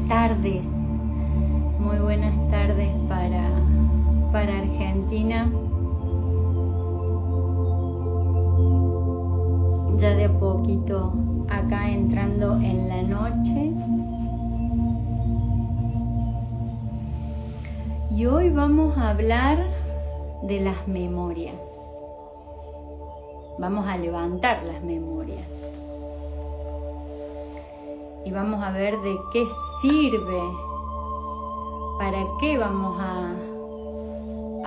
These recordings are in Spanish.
tardes. Muy buenas tardes para Argentina. Ya de a poquito acá entrando en la noche. Y hoy vamos a hablar de las memorias. Vamos a levantar las memorias. Y vamos a ver de qué sirve, para qué vamos a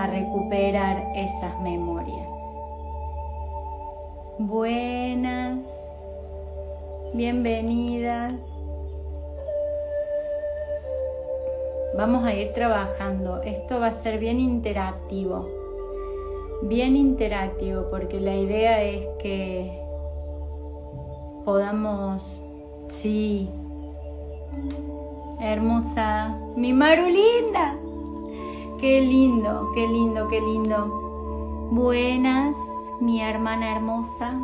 recuperar esas memorias. Buenas, bienvenidas. Vamos a ir trabajando. Esto va a ser bien interactivo porque la idea es que podamos, sí, hermosa, mi Maru linda, qué lindo, qué lindo, qué lindo. Buenas, mi hermana hermosa.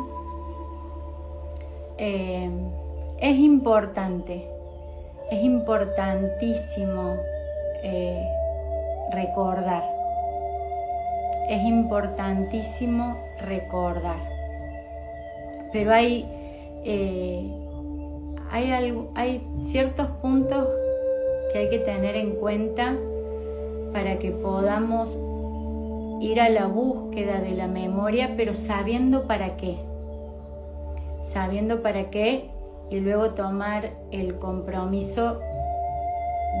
Es importantísimo recordar. Es importantísimo recordar. Pero hay ciertos puntos que hay que tener en cuenta para que podamos ir a la búsqueda de la memoria, pero sabiendo para qué. Sabiendo para qué y luego tomar el compromiso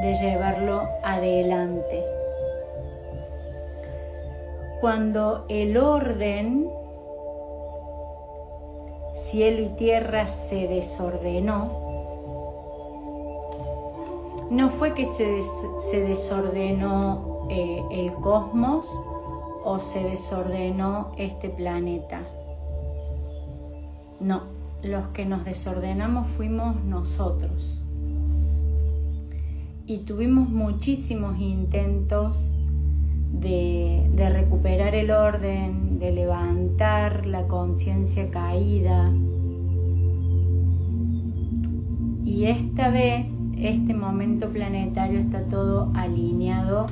de llevarlo adelante. Cuando el orden, cielo y tierra, se desordenó, no fue que se desordenó el cosmos o se desordenó este planeta. No, los que nos desordenamos fuimos nosotros. Y tuvimos muchísimos intentos de recuperar el orden, de levantar la conciencia caída. Y esta vez, este momento planetario está todo alineado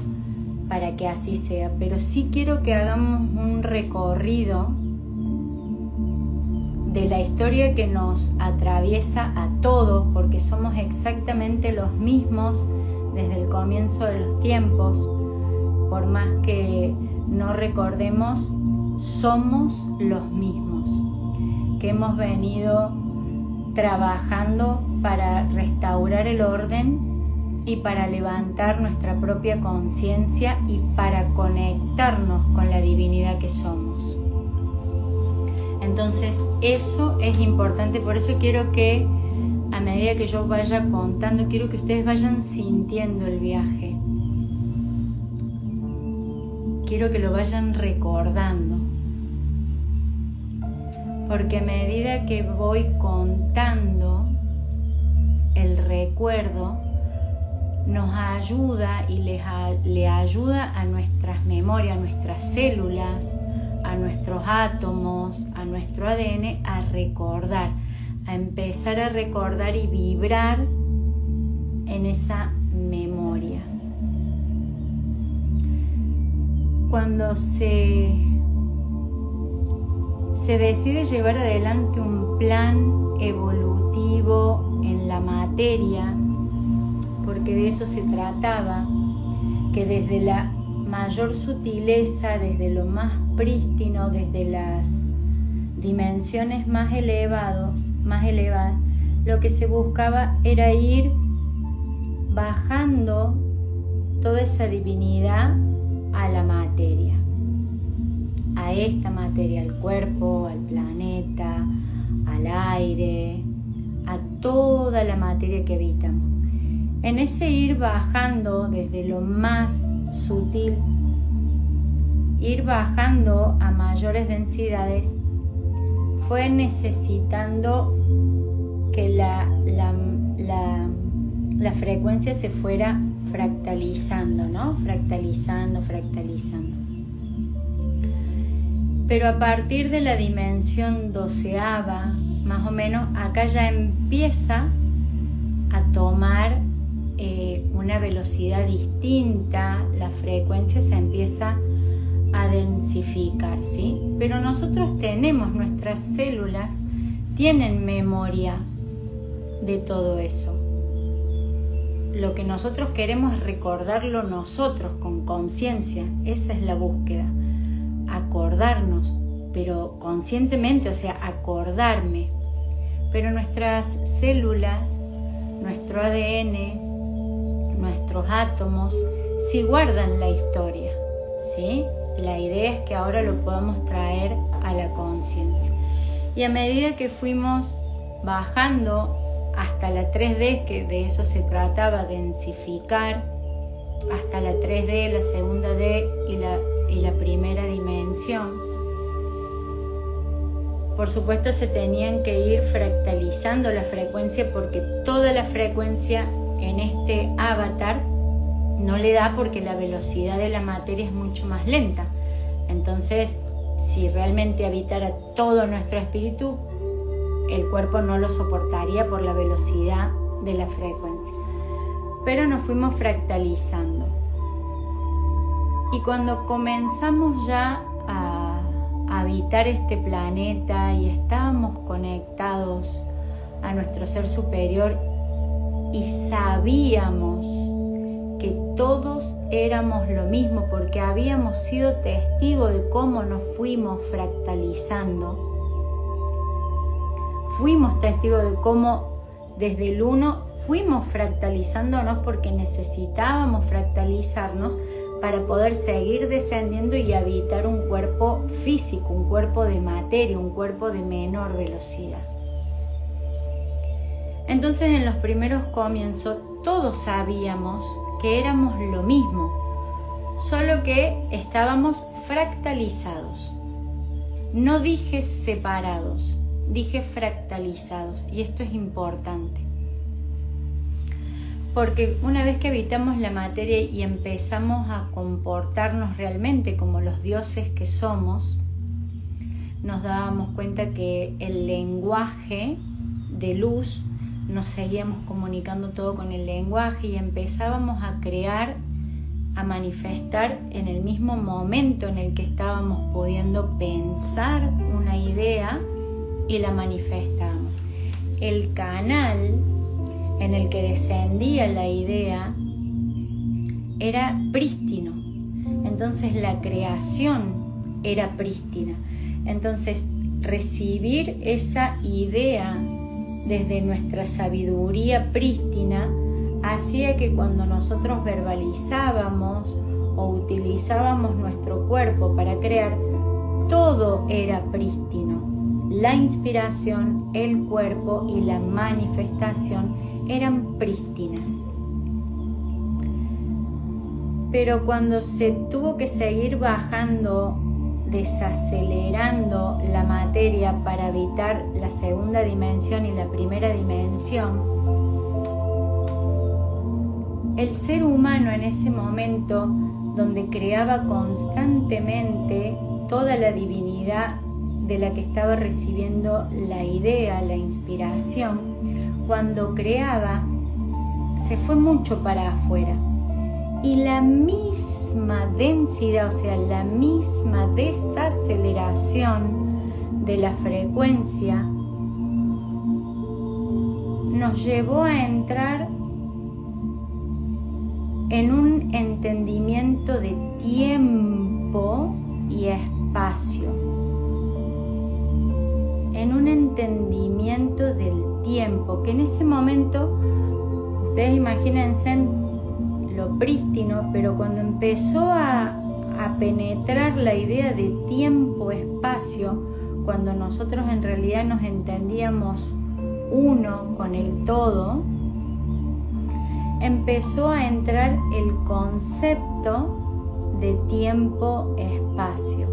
para que así sea. Pero sí quiero que hagamos un recorrido de la historia que nos atraviesa a todos, porque somos exactamente los mismos desde el comienzo de los tiempos. Por más que no recordemos, somos los mismos, que hemos venido trabajando para restaurar el orden y para levantar nuestra propia conciencia y para conectarnos con la divinidad que somos. Entonces eso es importante, por eso quiero que a medida que yo vaya contando, quiero que ustedes vayan sintiendo el viaje. Quiero que lo vayan recordando, porque a medida que voy contando el recuerdo, nos ayuda y le ayuda a nuestras memorias, a nuestras células, a nuestros átomos, a nuestro ADN a recordar, a empezar a recordar y vibrar en esa memoria. Cuando se decide llevar adelante un plan evolutivo en la materia, porque de eso se trataba, que desde la mayor sutileza, desde lo más prístino, desde las dimensiones más elevadas, lo que se buscaba era ir bajando toda esa divinidad a la materia, a esta materia, al cuerpo, al planeta, al aire, a toda la materia que habitamos. En ese ir bajando desde lo más sutil, ir bajando a mayores densidades, fue necesitando que la frecuencia se fuera fractalizando, ¿no? Fractalizando. Pero a partir de la dimensión 12ª, más o menos, acá ya empieza a tomar una velocidad distinta, la frecuencia se empieza a densificar, ¿sí? Pero nosotros tenemos, nuestras células tienen memoria de todo eso. Lo que nosotros queremos es recordarlo nosotros con conciencia. Esa es la búsqueda. Acordarnos, pero conscientemente, o sea, acordarme. Pero nuestras células, nuestro ADN, nuestros átomos, sí guardan la historia, ¿sí? La idea es que ahora lo podamos traer a la conciencia. Y a medida que fuimos bajando hasta la 3D, que de eso se trataba, densificar, hasta la 3D, la segunda D y la primera dimensión, por supuesto se tenían que ir fractalizando la frecuencia, porque toda la frecuencia en este avatar no le da, porque la velocidad de la materia es mucho más lenta. Entonces, si realmente habitara todo nuestro espíritu, el cuerpo no lo soportaría por la velocidad de la frecuencia. Pero nos fuimos fractalizando. Y cuando comenzamos ya a habitar este planeta y estábamos conectados a nuestro ser superior y sabíamos que todos éramos lo mismo, porque habíamos sido testigos de cómo nos fuimos fractalizando. Fuimos testigos de cómo desde el 1 fuimos fractalizándonos, porque necesitábamos fractalizarnos para poder seguir descendiendo y habitar un cuerpo físico, un cuerpo de materia, un cuerpo de menor velocidad. Entonces, en los primeros comienzos todos sabíamos que éramos lo mismo, solo que estábamos fractalizados. No dije separados, dije fractalizados, y esto es importante. Porque una vez que habitamos la materia y empezamos a comportarnos realmente como los dioses que somos, nos dábamos cuenta que el lenguaje de luz, nos seguíamos comunicando todo con el lenguaje y empezábamos a crear, a manifestar en el mismo momento en el que estábamos pudiendo pensar una idea y la manifestábamos. El canal en el que descendía la idea era prístino, entonces la creación era prístina. Entonces, recibir esa idea desde nuestra sabiduría prístina hacía que cuando nosotros verbalizábamos o utilizábamos nuestro cuerpo para crear, todo era prístino. La inspiración, el cuerpo y la manifestación eran prístinas. Pero cuando se tuvo que seguir bajando, desacelerando la materia para habitar la segunda dimensión y la primera dimensión, el ser humano en ese momento, donde creaba constantemente toda la divinidad de la que estaba recibiendo la idea, la inspiración, cuando creaba, se fue mucho para afuera. Y la misma densidad, o sea, la misma desaceleración de la frecuencia nos llevó a entrar en un entendimiento de tiempo y espacio. En un entendimiento del tiempo, que en ese momento, ustedes imagínense lo prístino, pero cuando empezó a penetrar la idea de tiempo-espacio, cuando nosotros en realidad nos entendíamos uno con el todo, empezó a entrar el concepto de tiempo-espacio.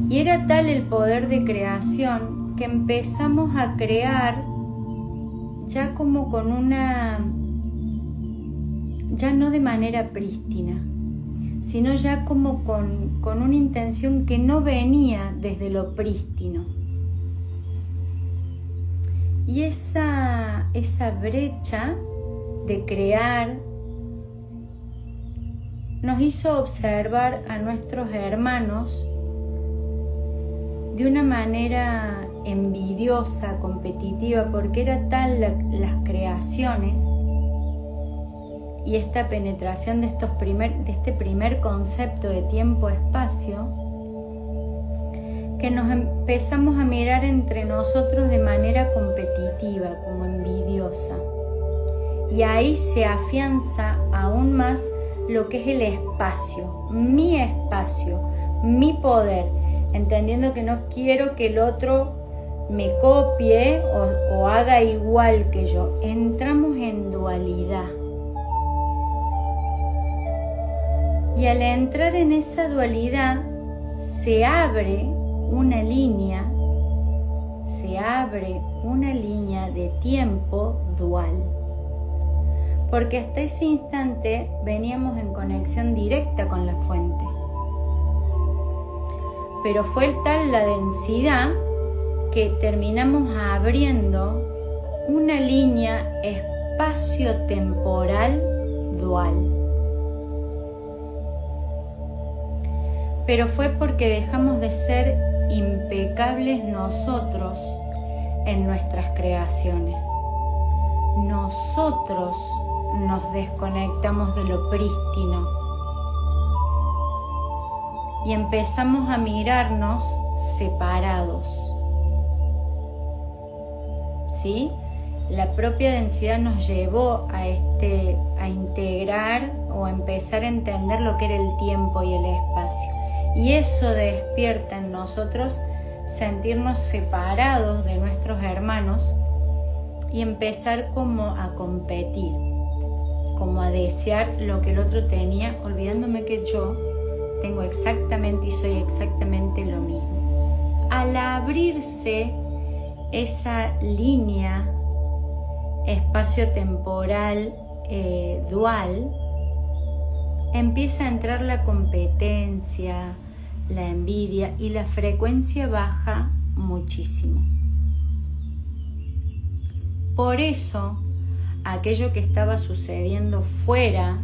Y era tal el poder de creación que empezamos a crear ya como con ya no de manera prístina, sino ya como con una intención que no venía desde lo prístino. Y esa brecha de crear nos hizo observar a nuestros hermanos de una manera envidiosa, competitiva, porque era tal las creaciones y esta penetración de este primer concepto de tiempo-espacio, que nos empezamos a mirar entre nosotros de manera competitiva, como envidiosa. Y ahí se afianza aún más lo que es el espacio, mi poder, entendiendo que no quiero que el otro me copie o haga igual que yo. Entramos en dualidad. Y al entrar en esa dualidad se abre una línea de tiempo dual. Porque hasta ese instante veníamos en conexión directa con la fuente. Pero fue tal la densidad que terminamos abriendo una línea espacio-temporal dual. Pero fue porque dejamos de ser impecables nosotros en nuestras creaciones. Nosotros nos desconectamos de lo prístino y empezamos a mirarnos separados. ¿Sí? La propia densidad nos llevó a integrar o a empezar a entender lo que era el tiempo y el espacio. Y eso despierta en nosotros sentirnos separados de nuestros hermanos y empezar como a competir, como a desear lo que el otro tenía, olvidándome que yo tengo exactamente y soy exactamente lo mismo. Al abrirse esa línea espacio-temporal dual, empieza a entrar la competencia, la envidia, y la frecuencia baja muchísimo. Por eso, aquello que estaba sucediendo fuera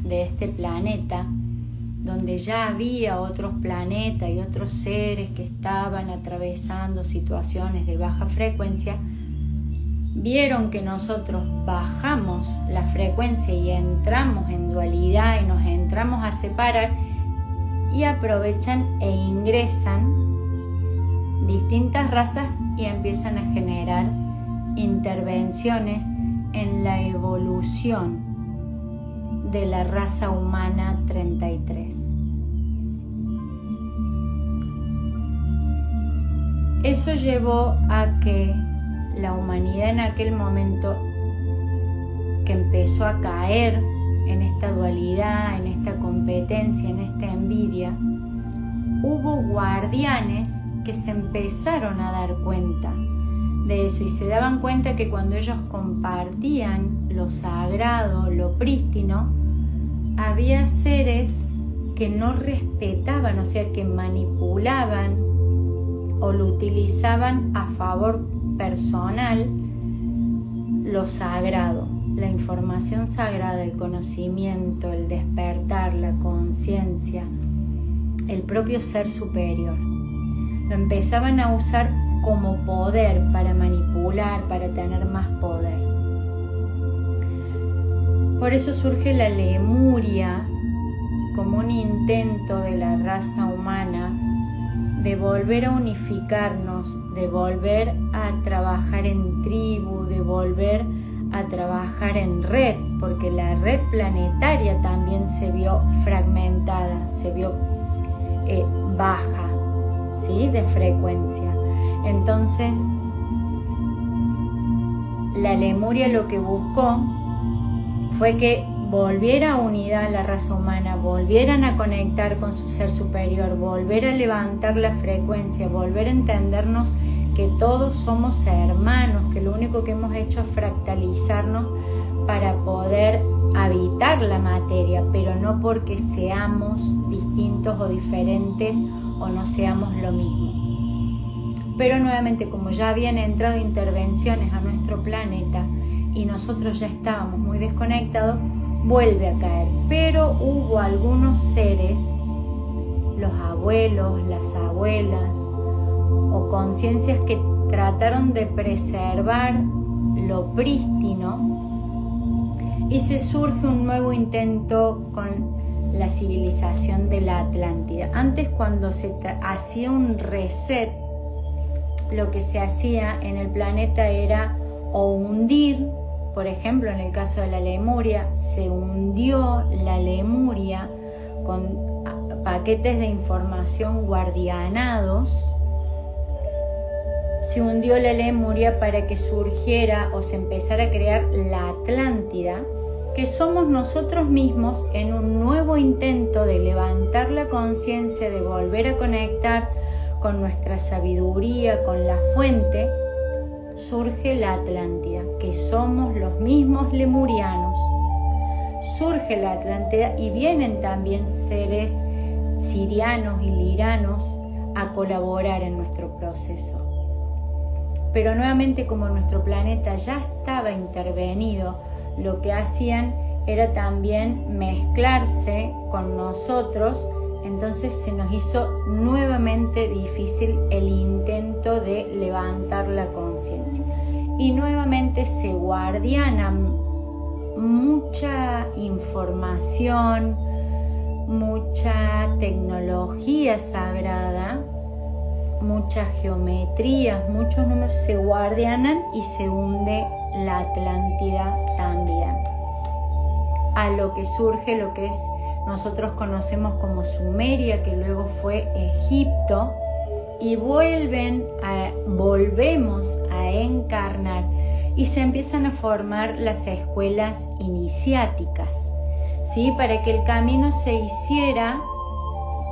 de este planeta, donde ya había otros planetas y otros seres que estaban atravesando situaciones de baja frecuencia, vieron que nosotros bajamos la frecuencia y entramos en dualidad y nos entramos a separar, y aprovechan e ingresan distintas razas y empiezan a generar intervenciones en la evolución de la raza humana 33. Eso llevó a que la humanidad en aquel momento, que empezó a caer en esta dualidad, en esta competencia, en esta envidia, hubo guardianes que se empezaron a dar cuenta de eso y se daban cuenta que cuando ellos compartían lo sagrado, lo prístino, había seres que no respetaban, o sea, que manipulaban o lo utilizaban a favor personal, lo sagrado, la información sagrada, el conocimiento, el despertar, la conciencia, el propio ser superior. Lo empezaban a usar como poder para manipular, para tener más poder. Por eso surge la Lemuria como un intento de la raza humana de volver a unificarnos, de volver a trabajar en tribu, de volver a trabajar en red, porque la red planetaria también se vio fragmentada, se vio baja, ¿sí?, de frecuencia. Entonces, la Lemuria lo que buscó fue que volviera a unidad a la raza humana, volvieran a conectar con su ser superior, volver a levantar la frecuencia, volver a entendernos que todos somos hermanos, que lo único que hemos hecho es fractalizarnos para poder habitar la materia, pero no porque seamos distintos o diferentes o no seamos lo mismo. Pero nuevamente, como ya habían entrado intervenciones a nuestro planeta y nosotros ya estábamos muy desconectados, vuelve a caer. Pero hubo algunos seres, los abuelos, las abuelas o conciencias que trataron de preservar lo prístino, y se surge un nuevo intento con la civilización de la Atlántida. Antes, cuando se hacía un reset, lo que se hacía en el planeta era o hundir, por ejemplo en el caso de la Lemuria, se hundió la Lemuria con paquetes de información guardianados. Se hundió la Lemuria para que surgiera o se empezara a crear la Atlántida, que somos nosotros mismos en un nuevo intento de levantar la conciencia, de volver a conectar con nuestra sabiduría, con la fuente. Surge la Atlántida, que somos los mismos lemurianos. Surge la Atlántida y vienen también seres sirianos y liranos a colaborar en nuestro proceso. Pero nuevamente, como nuestro planeta ya estaba intervenido, lo que hacían era también mezclarse con nosotros. Entonces se nos hizo nuevamente difícil el intento de levantar la conciencia. Y nuevamente se guardiana mucha información, mucha tecnología sagrada, muchas geometrías, muchos números se guardianan y se hunde la Atlántida también. A lo que surge lo que nosotros conocemos como Sumeria, que luego fue Egipto, y volvemos a encarnar y se empiezan a formar las escuelas iniciáticas, ¿sí? Para que el camino se hiciera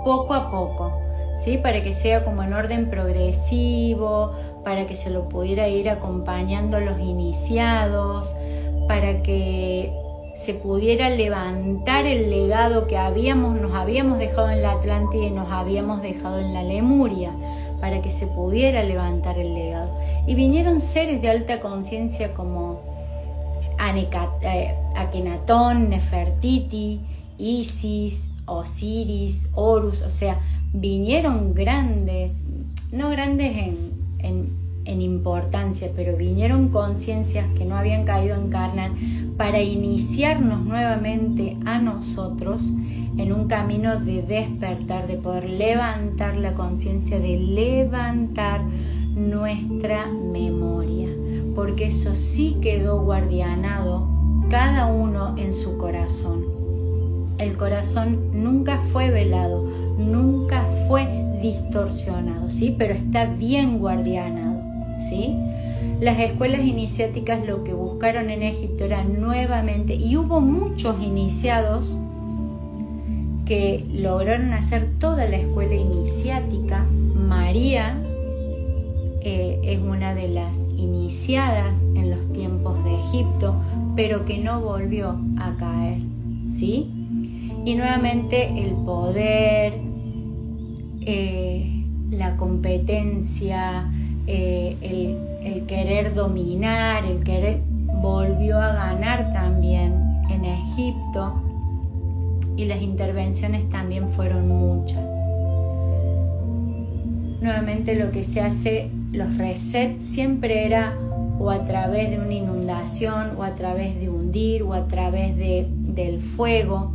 poco a poco, ¿sí? Para que sea como en orden progresivo, para que se lo pudiera ir acompañando a los iniciados, para que se pudiera levantar el legado que nos habíamos dejado en la Atlántida y nos habíamos dejado en la Lemuria, para que se pudiera levantar el legado. Y vinieron seres de alta conciencia como Akenatón, Nefertiti, Isis, Osiris, Horus, o sea, vinieron grandes, no grandes en importancia, pero vinieron conciencias que no habían caído en encarnar para iniciarnos nuevamente a nosotros en un camino de despertar, de poder levantar la conciencia, de levantar nuestra memoria, porque eso sí quedó guardianado cada uno en su corazón. El corazón nunca fue velado, nunca fue distorsionado, ¿sí? Pero está bien guardianado, ¿sí? Las escuelas iniciáticas lo que buscaron en Egipto era nuevamente, y hubo muchos iniciados que lograron hacer toda la escuela iniciática. María es una de las iniciadas en los tiempos de Egipto, pero que no volvió a caer, ¿sí? Y nuevamente el poder, la competencia, el querer dominar, el querer, volvió a ganar también en Egipto, y las intervenciones también fueron muchas. Nuevamente lo que se hace, los resets siempre era o a través de una inundación, o a través de hundir, o a través del fuego.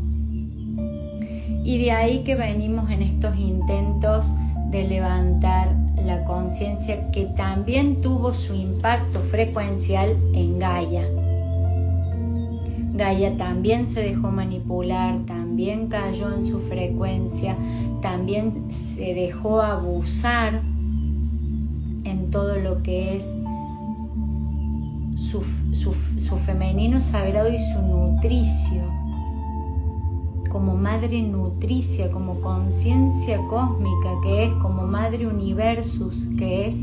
Y de ahí que venimos en estos intentos de levantar la conciencia, que también tuvo su impacto frecuencial en Gaia. Gaia también se dejó manipular, también cayó en su frecuencia, también se dejó abusar en todo lo que es su femenino sagrado y su nutricio. Como madre nutricia, como conciencia cósmica que es, como madre universus que es,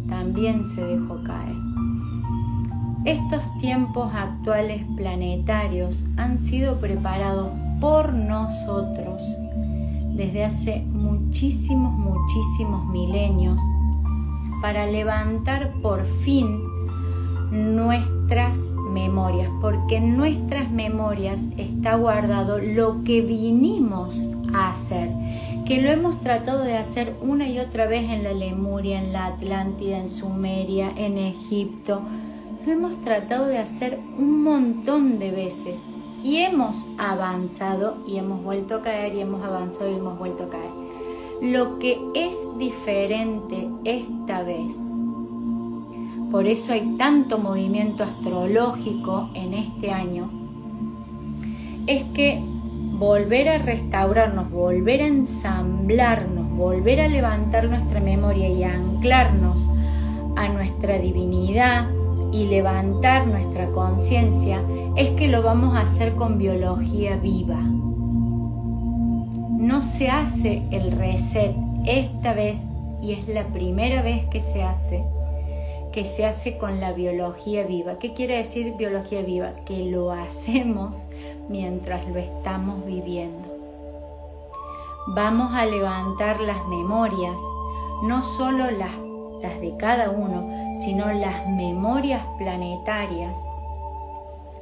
también se dejó caer. Estos tiempos actuales planetarios han sido preparados por nosotros desde hace muchísimos milenios para levantar por fin nuestras memorias, porque en nuestras memorias está guardado lo que vinimos a hacer, que lo hemos tratado de hacer una y otra vez en la Lemuria, en la Atlántida, en Sumeria, en Egipto. Lo hemos tratado de hacer un montón de veces y hemos avanzado y hemos vuelto a caer y hemos avanzado y hemos vuelto a caer. Lo que es diferente esta vez, por eso hay tanto movimiento astrológico en este año, es que volver a restaurarnos, volver a ensamblarnos, volver a levantar nuestra memoria y a anclarnos a nuestra divinidad y levantar nuestra conciencia, es que lo vamos a hacer con biología viva. No se hace el reset esta vez, y es la primera vez que se hace con la biología viva. ¿Qué quiere decir biología viva? Que lo hacemos mientras lo estamos viviendo. Vamos a levantar las memorias, no solo las de cada uno, sino las memorias planetarias,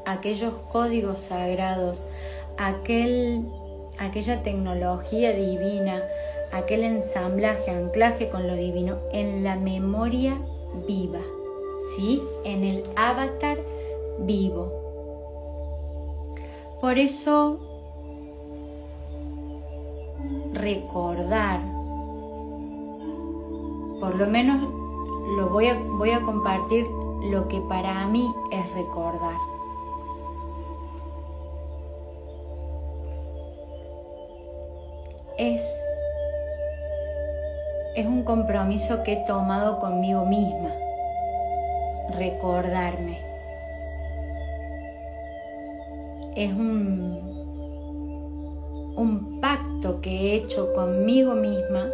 aquellos códigos sagrados, aquella tecnología divina, aquel ensamblaje, anclaje con lo divino en la memoria viva, ¿sí? En el avatar vivo. Por eso, recordar, por lo menos voy a compartir lo que para mí es recordar. Es un compromiso que he tomado conmigo misma, recordarme. Es un pacto que he hecho conmigo misma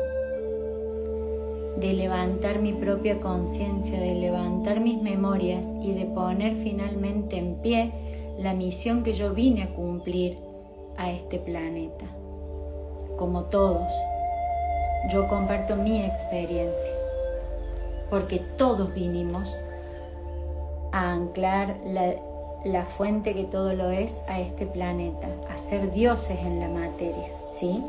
de levantar mi propia conciencia, de levantar mis memorias y de poner finalmente en pie la misión que yo vine a cumplir a este planeta. Como todos, yo comparto mi experiencia, porque todos vinimos a anclar la fuente que todo lo es a este planeta, a ser dioses en la materia, ¿sí?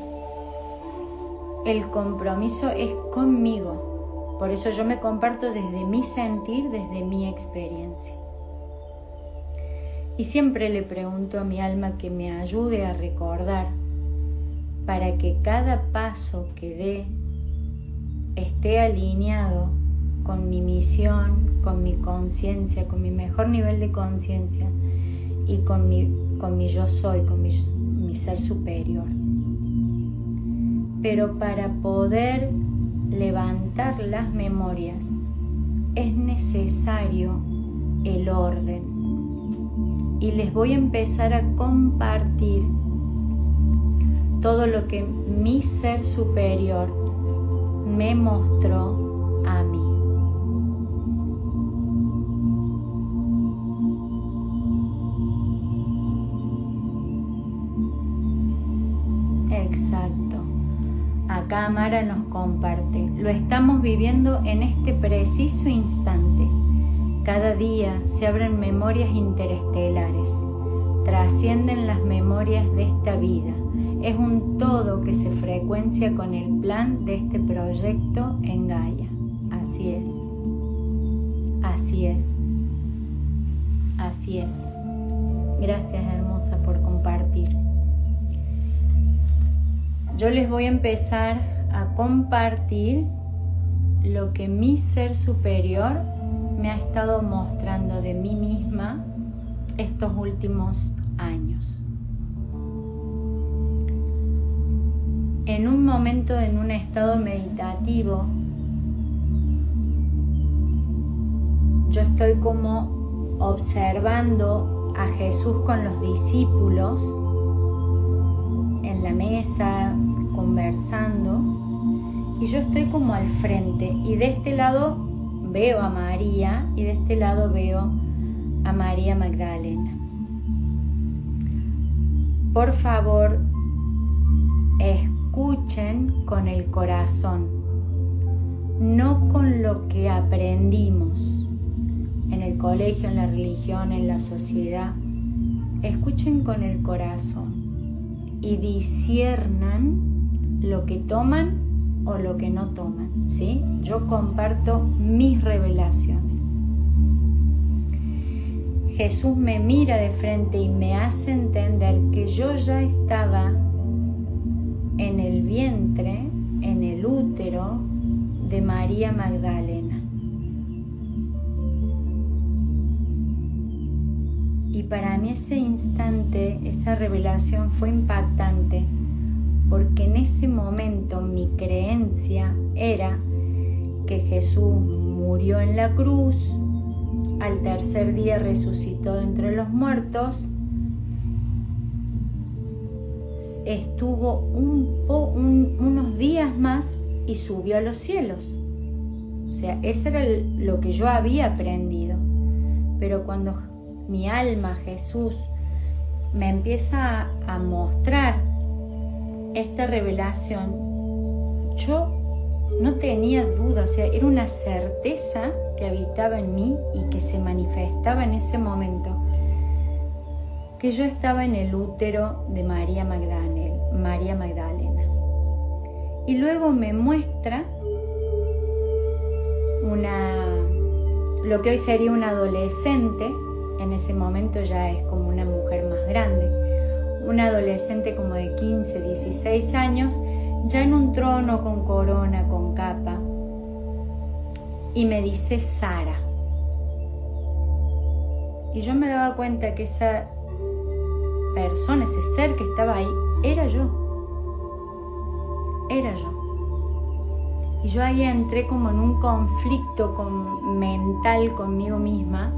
El compromiso es conmigo, por eso yo me comparto desde mi sentir, desde mi experiencia. Y siempre le pregunto a mi alma que me ayude a recordar, para que cada paso que dé esté alineado con mi misión, con mi conciencia, con mi mejor nivel de conciencia y con mi yo soy, con mi ser superior. Pero para poder levantar las memorias es necesario el orden. Y les voy a empezar a compartir todo lo que mi ser superior me mostró a mí. Exacto. Acá Amara nos comparte, lo estamos viviendo en este preciso instante. Cada día se abren memorias interestelares, trascienden las memorias de esta vida. Es un todo que se frecuencia con el plan de este proyecto en Gaia. Así es. Así es. Así es. Gracias, hermosa, por compartir. Yo les voy a empezar a compartir lo que mi ser superior me ha estado mostrando de mí misma estos últimos años. En un momento, en un estado meditativo, yo estoy como observando a Jesús con los discípulos en la mesa, conversando, y yo estoy como al frente, y de este lado veo a María y de este lado veo a María Magdalena. Por favor, escuchen con el corazón, no con lo que aprendimos en el colegio, en la religión, en la sociedad. Escuchen con el corazón y disciernan lo que toman o lo que no toman, ¿sí? Yo comparto mis revelaciones. Jesús me mira de frente y me hace entender que yo ya estaba en el vientre, en el útero de María Magdalena. Y para mí ese instante, esa revelación fue impactante, porque en ese momento mi creencia era que Jesús murió en la cruz, al tercer día resucitó de entre los muertos, estuvo unos días más y subió a los cielos. O sea, eso era lo que yo había aprendido. Pero cuando mi alma, Jesús, me empieza a mostrar esta revelación, yo no tenía duda, o sea, era una certeza que habitaba en mí y que se manifestaba en ese momento, que yo estaba en el útero de María Magdalena. Y luego me muestra lo que hoy sería una adolescente, en ese momento ya es como una mujer más grande, una adolescente como de 15, 16 años, ya en un trono con corona, con capa, y me dice Sara. Y yo me daba cuenta que esa persona, ese ser que estaba ahí, era yo. Y yo ahí entré como en un conflicto mental conmigo misma,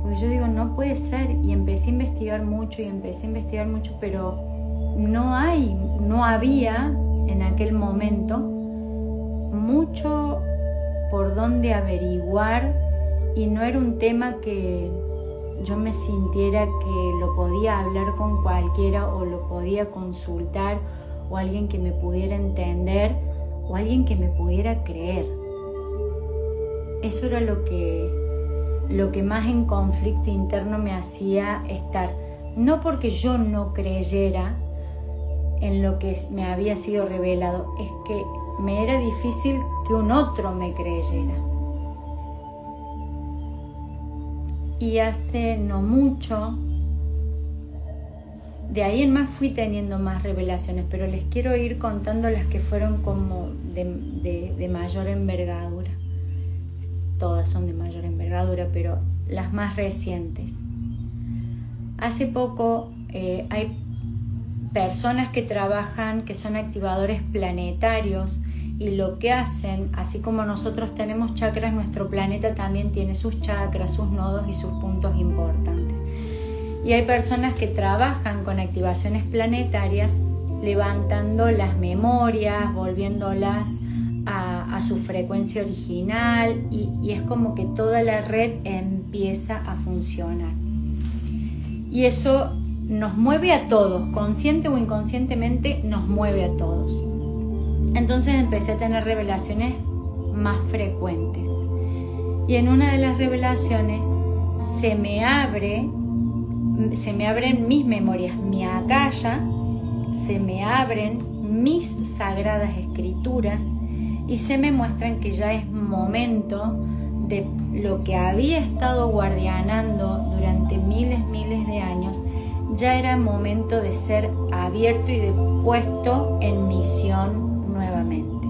porque yo digo, no puede ser, y empecé a investigar mucho, pero no había en aquel momento mucho por dónde averiguar, y no era un tema que yo me sintiera que lo podía hablar con cualquiera o lo podía consultar, o alguien que me pudiera entender o alguien que me pudiera creer. Eso era lo que más en conflicto interno me hacía estar, no porque yo no creyera en lo que me había sido revelado, es que me era difícil que un otro me creyera. Y hace no mucho, de ahí en más fui teniendo más revelaciones, pero les quiero ir contando las que fueron como de mayor envergadura. Todas son de mayor envergadura, pero las más recientes. Hace poco hay personas que trabajan, que son activadores planetarios, y lo que hacen, así como nosotros tenemos chakras, nuestro planeta también tiene sus chakras, sus nodos y sus puntos importantes. Y hay personas que trabajan con activaciones planetarias, levantando las memorias, volviéndolas a su frecuencia original, y es como que toda la red empieza a funcionar. Y eso nos mueve a todos, consciente o inconscientemente nos mueve a todos. Entonces empecé a tener revelaciones más frecuentes. Y en una de las revelaciones se me abren mis memorias, mi akasha, se me abren mis sagradas escrituras y se me muestran que ya es momento de lo que había estado guardianando durante miles de años. Ya era momento de ser abierto y de puesto en misión nuevamente.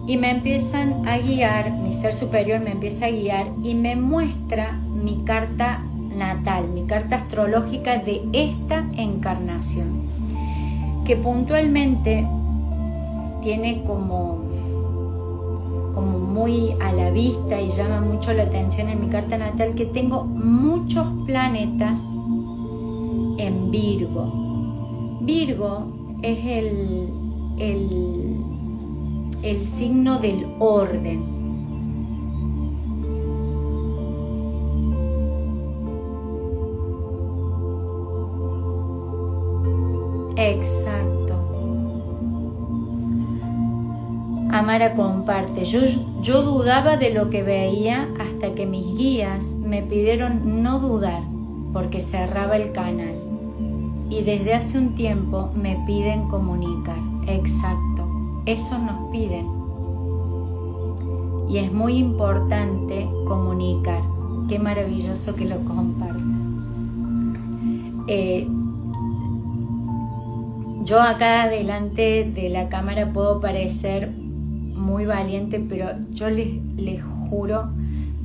Y me empiezan a guiar, mi ser superior me empieza a guiar y me muestra mi carta natal, mi carta astrológica de esta encarnación, que puntualmente tiene como muy a la vista y llama mucho la atención en mi carta natal que tengo muchos planetas en Virgo. Virgo es el signo del orden. Exacto. Tamara comparte, yo dudaba de lo que veía hasta que mis guías me pidieron no dudar porque cerraba el canal. Y desde hace un tiempo me piden comunicar. Exacto, eso nos piden. Y es muy importante comunicar. Qué maravilloso que lo compartas. Yo acá delante de la cámara puedo parecer muy valiente, pero yo les juro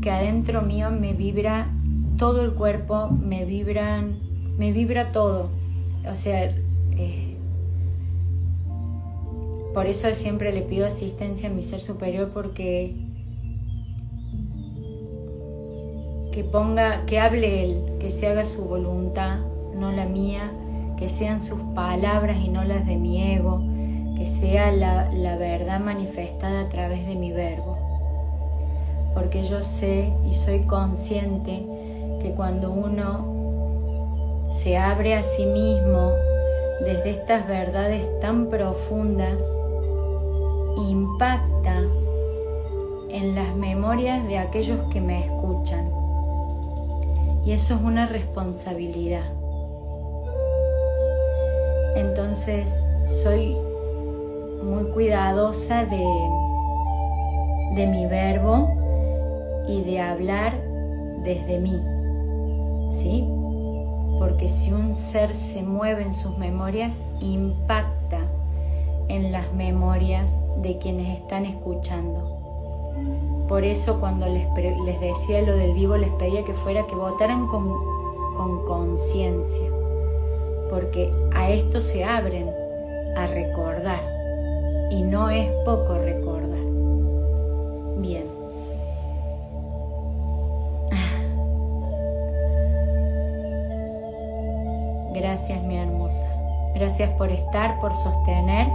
que adentro mío me vibra todo el cuerpo, me vibra todo. O sea, por eso siempre le pido asistencia a mi ser superior, porque que hable él, que se haga su voluntad, no la mía, que sean sus palabras y no las de mi ego, que sea la verdad manifestada a través de mi verbo. Porque yo sé y soy consciente que cuando uno se abre a sí mismo desde estas verdades tan profundas, impacta en las memorias de aquellos que me escuchan. Y eso es una responsabilidad. Entonces soy muy cuidadosa de mi verbo y de hablar desde mí, ¿sí? Porque si un ser se mueve en sus memorias, impacta en las memorias de quienes están escuchando. Por eso cuando les decía lo del vivo, les pedía que votaran con conciencia, porque a esto se abren, a recordar, y no es poco recordar. Bien. Gracias, mi hermosa. Gracias por estar, por sostener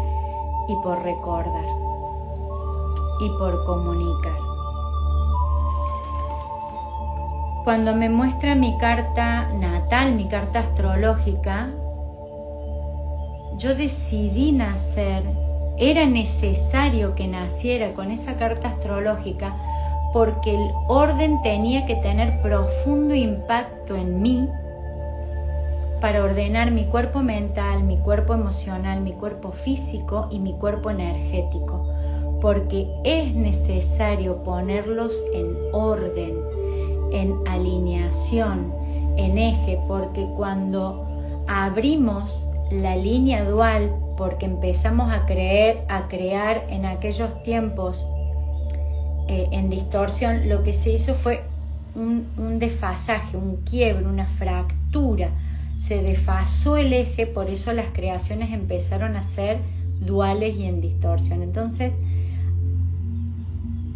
y por recordar y por comunicar. Cuando me muestra mi carta natal, mi carta astrológica, yo decidí nacer, era necesario que naciera con esa carta astrológica porque el orden tenía que tener profundo impacto en mí para ordenar mi cuerpo mental, mi cuerpo emocional, mi cuerpo físico y mi cuerpo energético, porque es necesario ponerlos en orden, en alineación, en eje, porque cuando abrimos la línea dual, porque empezamos a crear en aquellos tiempos en distorsión, lo que se hizo fue un desfasaje, un quiebre, una fractura. Se desfasó el eje, por eso las creaciones empezaron a ser duales y en distorsión. Entonces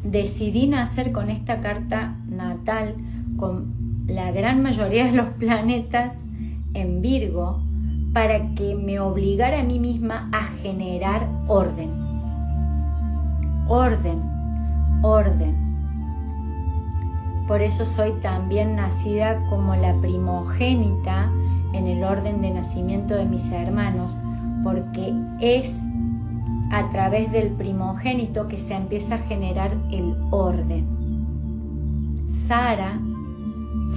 decidí nacer con esta carta natal, con la gran mayoría de los planetas en Virgo, para que me obligara a mí misma a generar orden. Orden, orden. Por eso soy también nacida como la primogénita en el orden de nacimiento de mis hermanos, porque es a través del primogénito que se empieza a generar el orden. Sara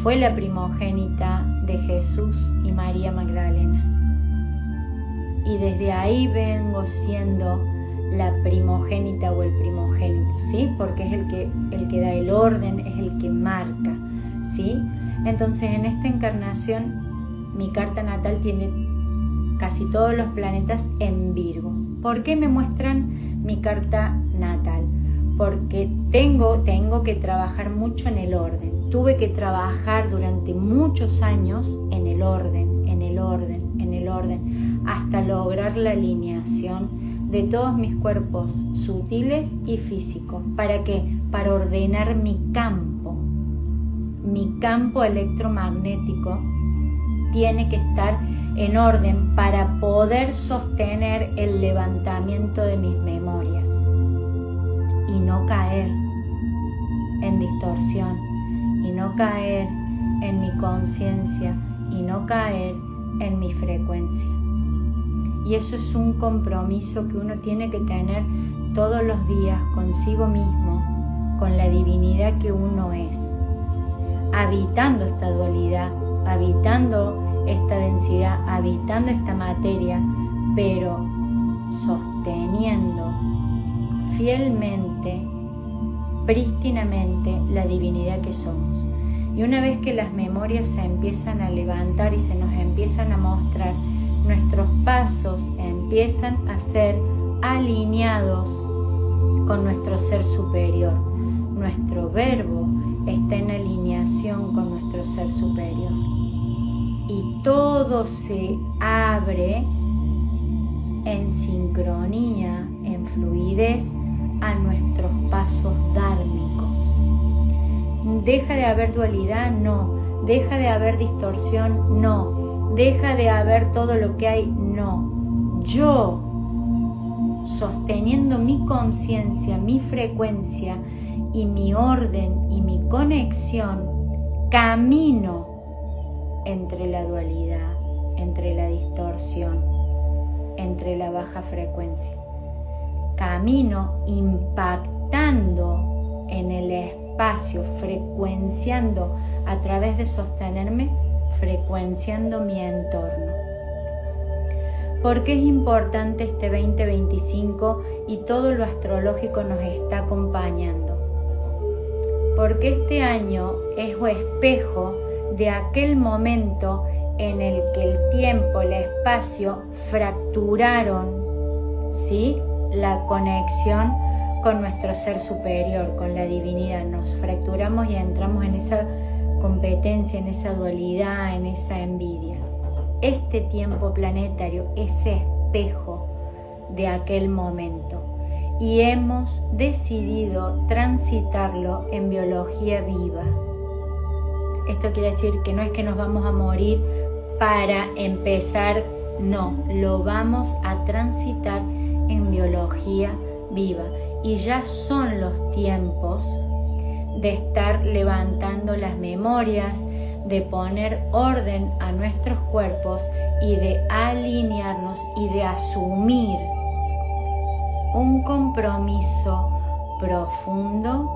fue la primogénita de Jesús y María Magdalena. Y desde ahí vengo siendo la primogénita o el primogénito, ¿sí? Porque es el que da el orden, es el que marca, ¿sí? Entonces en esta encarnación mi carta natal tiene casi todos los planetas en Virgo. ¿Por qué me muestran mi carta natal? Porque tengo que trabajar mucho en el orden. Tuve que trabajar durante muchos años en el orden, en el orden, en el orden, hasta lograr la alineación de todos mis cuerpos sutiles y físicos. ¿Para qué? Para ordenar mi campo electromagnético tiene que estar en orden para poder sostener el levantamiento de mis memorias y no caer en distorsión, y no caer en mi conciencia, y no caer en mi frecuencia. Y eso es un compromiso que uno tiene que tener todos los días consigo mismo, con la divinidad que uno es, habitando esta dualidad, habitando esta densidad, habitando esta materia, pero sosteniendo fielmente, prístinamente la divinidad que somos. Y una vez que las memorias se empiezan a levantar y se nos empiezan a mostrar, nuestros pasos empiezan a ser alineados con nuestro ser superior. Nuestro verbo está en alineación con nuestro ser superior. Y todo se abre en sincronía, en fluidez a nuestros pasos dármicos. ¿Deja de haber dualidad? No. ¿Deja de haber distorsión? No. ¿Deja de haber todo lo que hay? No. Yo, sosteniendo mi conciencia, mi frecuencia y mi orden y mi conexión, camino entre la dualidad, entre la distorsión, entre la baja frecuencia. Camino impactando en el espacio, frecuenciando a través de sostenerme, frecuenciando mi entorno. ¿Por qué es importante este 2025 y todo lo astrológico nos está acompañando? Porque este año es un espejo de aquel momento en el que el tiempo, el espacio fracturaron, ¿sí?, la conexión con nuestro ser superior, con la divinidad. Nos fracturamos y entramos en esa competencia, en esa dualidad, en esa envidia. Este tiempo planetario es espejo de aquel momento y hemos decidido transitarlo en biología viva. Esto quiere decir que no es que nos vamos a morir para empezar, no, lo vamos a transitar en biología viva. Y ya son los tiempos de estar levantando las memorias, de poner orden a nuestros cuerpos y de alinearnos y de asumir un compromiso profundo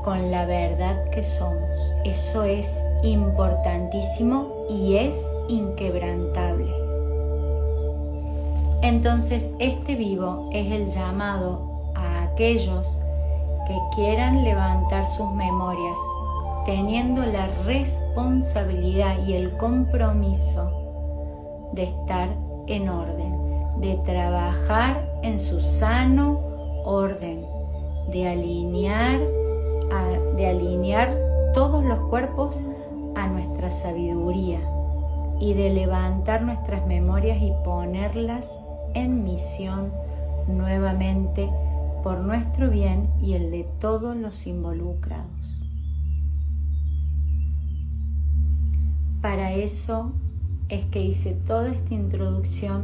con la verdad que somos. Eso es importantísimo y es inquebrantable. Entonces, este vivo es el llamado a aquellos que quieran levantar sus memorias, teniendo la responsabilidad y el compromiso de estar en orden, de trabajar en su sano orden, de alinear todos los cuerpos a nuestra sabiduría y de levantar nuestras memorias y ponerlas en misión nuevamente por nuestro bien y el de todos los involucrados. Para eso es que hice toda esta introducción,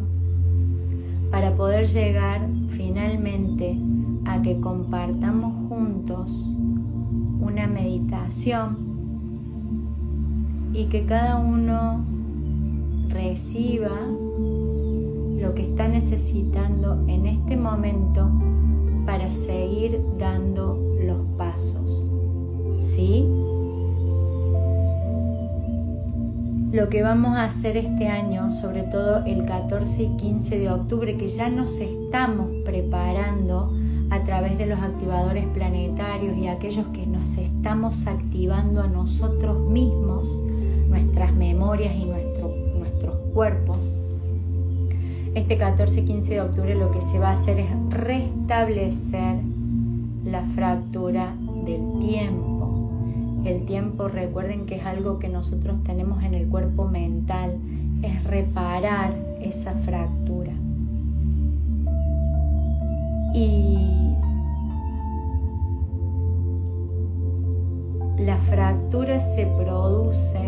para poder llegar finalmente a que compartamos juntos una meditación y que cada uno reciba lo que está necesitando en este momento para seguir dando los pasos, ¿sí? Lo que vamos a hacer este año, sobre todo el 14 y 15 de octubre, que ya nos estamos preparando a través de los activadores planetarios y aquellos que nos estamos activando a nosotros mismos, nuestras memorias y nuestros cuerpos. Este 14 y 15 de octubre lo que se va a hacer es restablecer la fractura del tiempo. El tiempo, recuerden que es algo que nosotros tenemos en el cuerpo mental, es reparar esa fractura. Y la fractura se produce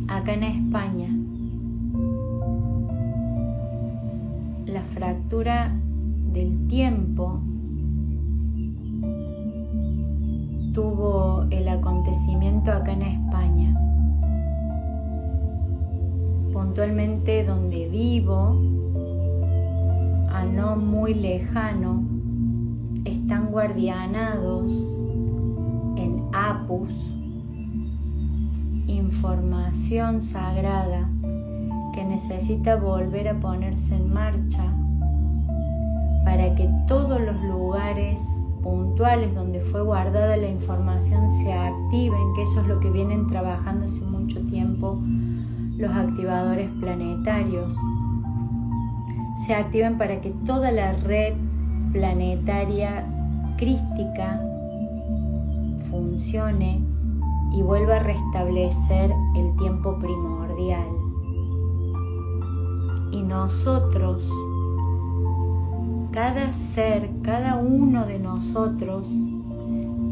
acá en España. La fractura del tiempo tuvo el acontecimiento acá en España. puntualmente donde vivo, a no muy lejano, están guardianados en apus, información sagrada que necesita volver a ponerse en marcha para que todos los lugares puntuales donde fue guardada la información se activen, que eso es lo que vienen trabajando hace mucho tiempo los activadores planetarios, se activen para que toda la red planetaria crística funcione y vuelva a restablecer el tiempo primordial. Y nosotros, cada ser, cada uno de nosotros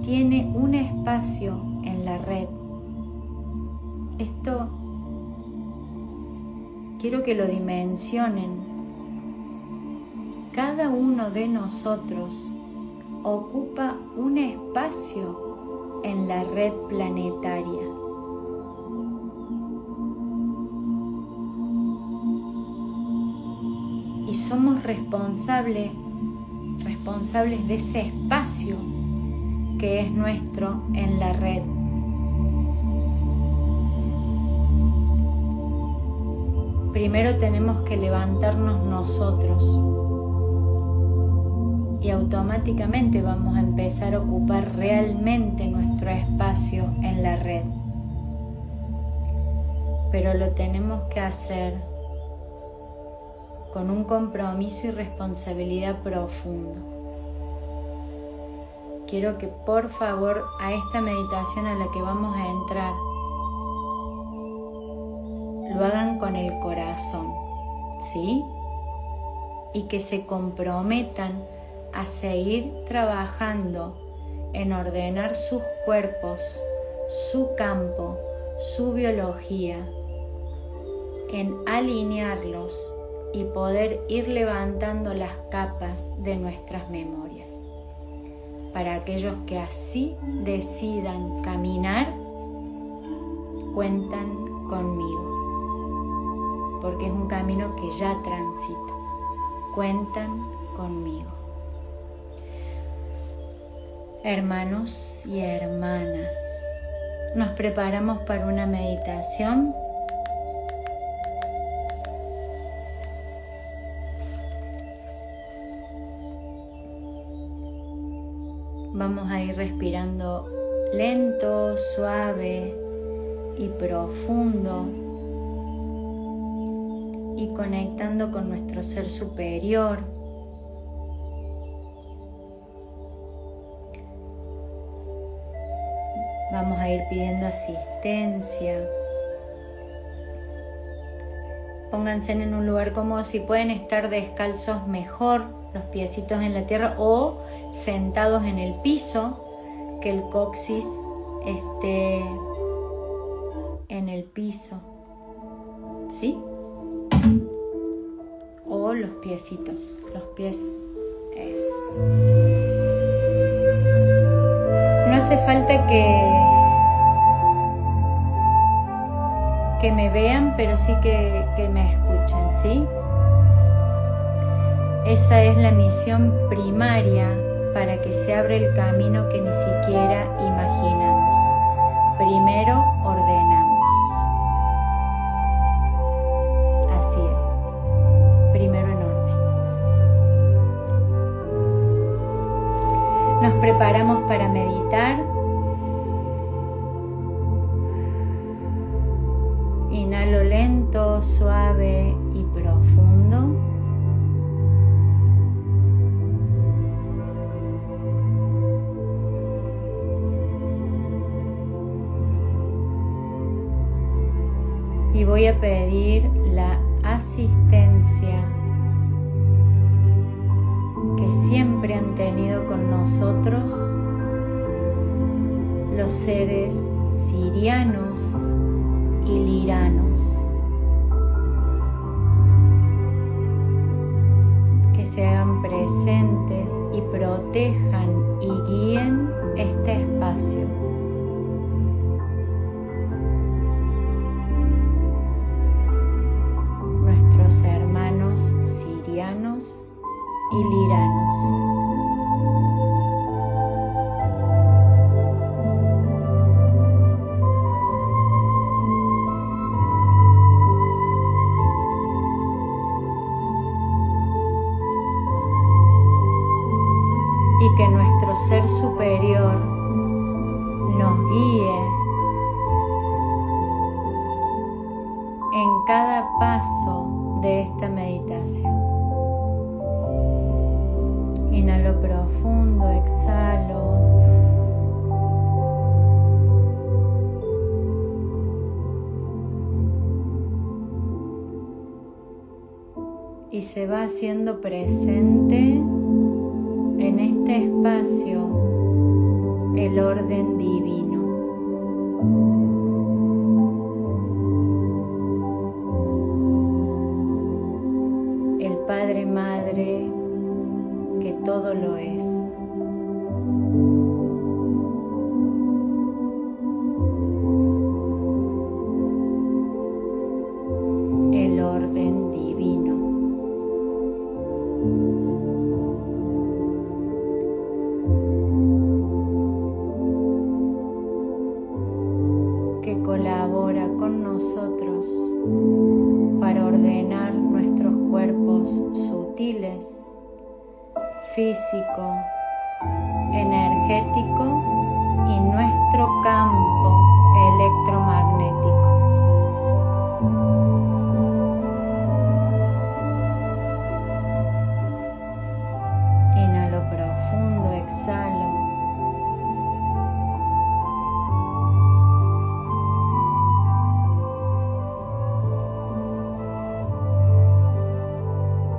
tiene un espacio en la red. Esto quiero que lo dimensionen. Cada uno de nosotros ocupa un espacio en la red planetaria. Y somos responsables de ese espacio que es nuestro en la red. Primero tenemos que levantarnos nosotros y automáticamente vamos a empezar a ocupar realmente nuestro espacio en la red. Pero lo tenemos que hacer con un compromiso y responsabilidad profundo. Quiero que por favor a esta meditación a la que vamos a entrar lo hagan con el corazón, ¿sí? Y que se comprometan a seguir trabajando en ordenar sus cuerpos, su campo, su biología, en alinearlos y poder ir levantando las capas de nuestras memorias. Para aquellos que así decidan caminar, cuentan conmigo, porque es un camino que ya transito. Cuentan conmigo. Hermanos y hermanas, nos preparamos para una meditación. Vamos a ir respirando lento, suave y profundo y conectando con nuestro ser superior. Vamos a ir pidiendo asistencia. Pónganse en un lugar cómodo, si pueden estar descalzos mejor, los piecitos en la tierra o sentados en el piso, que el coxis esté en el piso, ¿sí? O los piecitos, los pies, eso. No hace falta que me vean, pero sí que me escuchen, ¿sí? Esa es la misión primaria para que se abra el camino que ni siquiera imaginamos. Primero ordenamos. Así es. Primero en orden. Nos preparamos para meditar. Inhalo lento, suave y profundo. Y voy a pedir la asistencia que siempre han tenido con nosotros los seres sirianos y liranos, que se hagan presentes y protejan y guíen este espacio. y Liranus. Y que nuestro ser superior nos guíe en cada paso de esta meditación. Inhalo profundo, exhalo. Y se va haciendo presente en este espacio el orden divino. El Padre Madre que todo lo es. El orden divino. Que colabora con nosotros para ordenar nuestros cuerpos sutiles, físico, energético y nuestro campo electromagnético. Inhalo profundo, exhalo.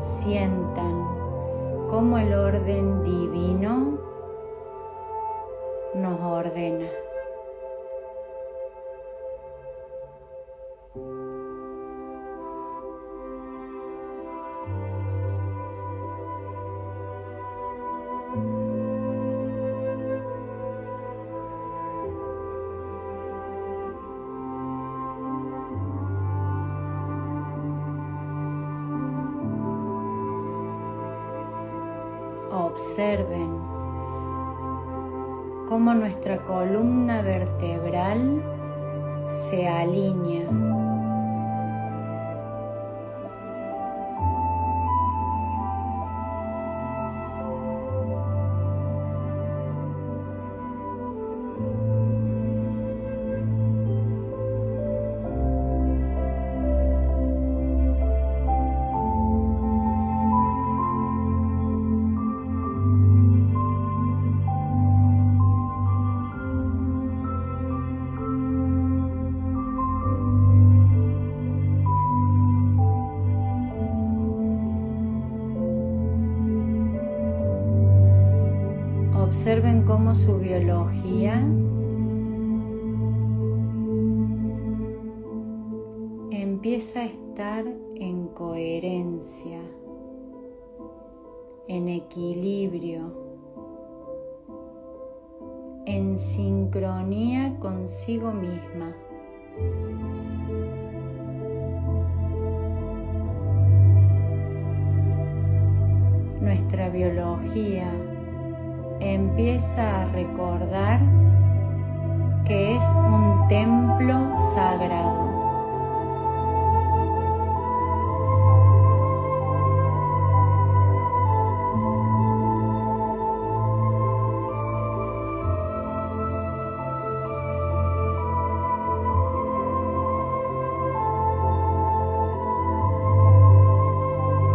Sientan cómo el orden divino nos ordena. Observen cómo nuestra columna vertebral se alinea. Observen cómo su biología empieza a estar en coherencia, en equilibrio, en sincronía consigo misma. Nuestra biología empieza a recordar que es un templo sagrado.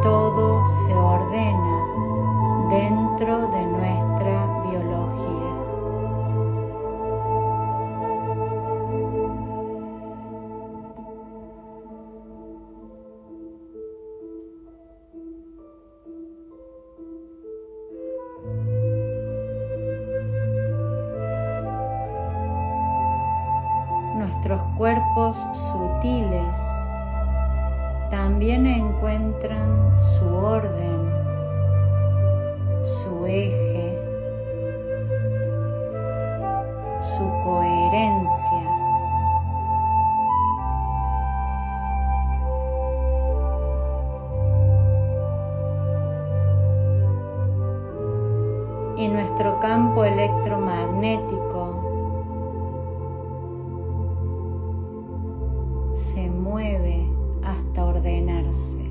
Todo se ordena dentro de nuestra biología. Nuestros cuerpos sutiles también encuentran su orden, su eje, su coherencia. y nuestro campo electromagnético se mueve hasta ordenarse.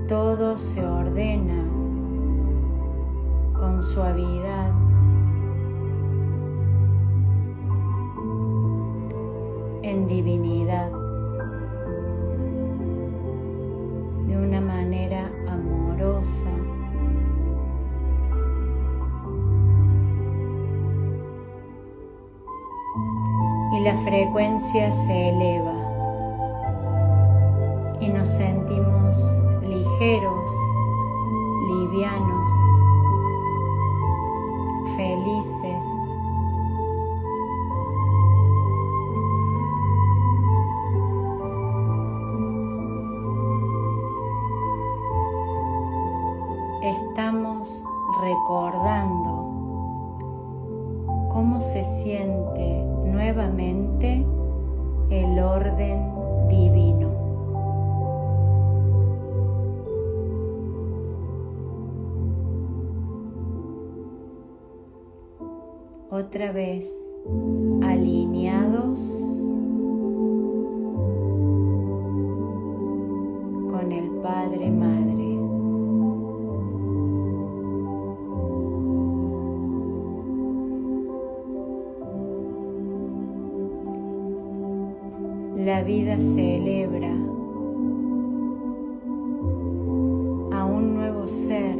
Todo se ordena con suavidad, en divinidad, de una manera amorosa, y la frecuencia se eleva y nos sentimos ligeros, livianos, felices. Estamos recordando cómo se siente nuevamente el orden divino. Otra vez alineados con el Padre Madre. La vida celebra a un nuevo ser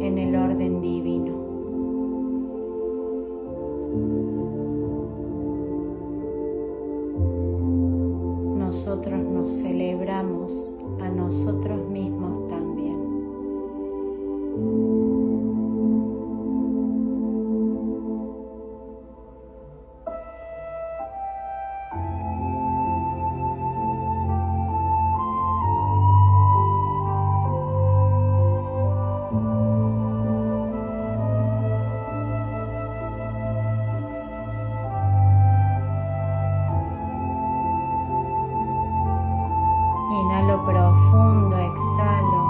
en el orden divino. Nosotros nos celebramos a nosotros mismos también. Inhalo profundo, exhalo.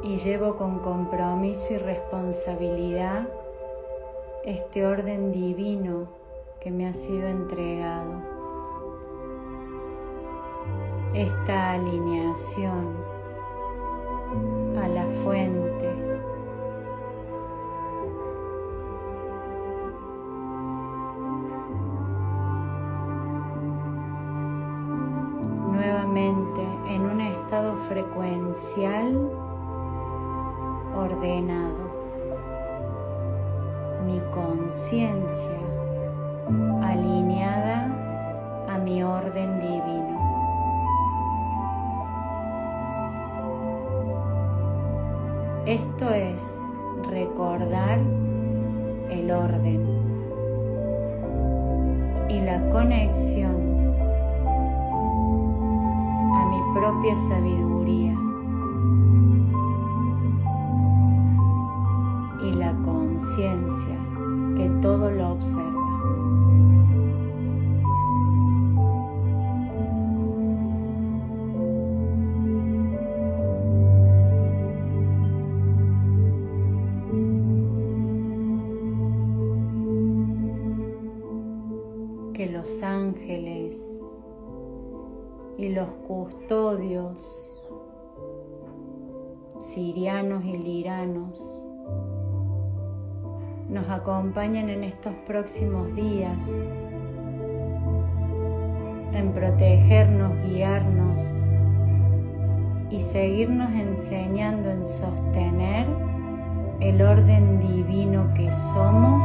Y llevo con compromiso y responsabilidad este orden divino que me ha sido entregado. Esta alineación a la fuente. Nuevamente en un estado frecuencial ordenado. Mi conciencia alineada a mi orden divino. Esto es recordar el orden y la conexión a mi propia sabiduría y la conciencia que todo lo observa. Que los ángeles y los custodios sirianos y liranos nos acompañan en estos próximos días en protegernos, guiarnos y seguirnos enseñando en sostener el orden divino que somos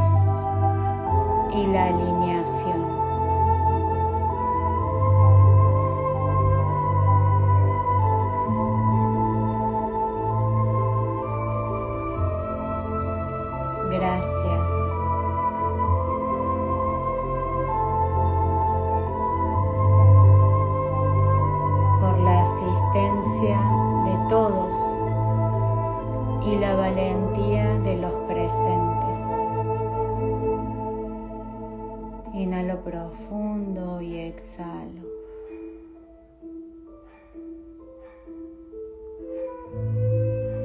y la alineación. Gracias. Por la asistencia de todos y la valentía de los presentes. Inhalo profundo y exhalo.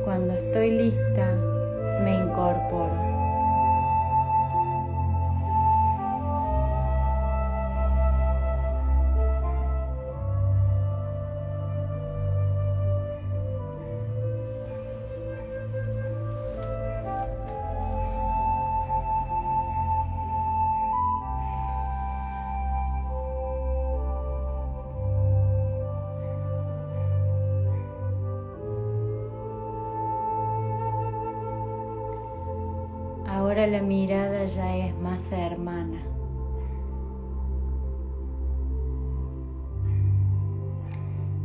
Cuando estoy lista, me incorporo. Ahora la mirada ya es más hermana.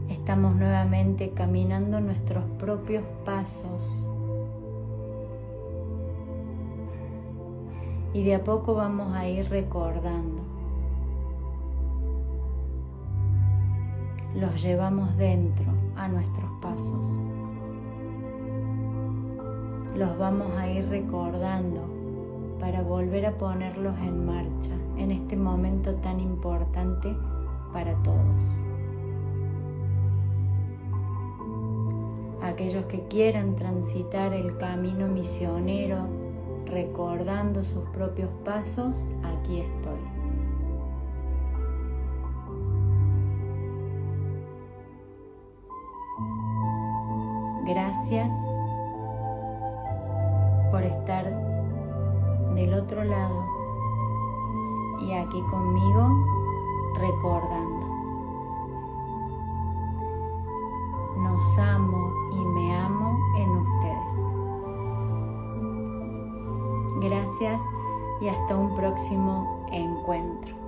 Estamos nuevamente caminando nuestros propios pasos y de a poco vamos a ir recordando. Los llevamos dentro a nuestros pasos. Los vamos a ir recordando para volver a ponerlos en marcha en este momento tan importante para todos. Aquellos que quieran transitar el camino misionero recordando sus propios pasos, aquí estoy. Gracias por estar del otro lado y aquí conmigo recordando. Nos amo y me amo en ustedes. Gracias y hasta un próximo encuentro.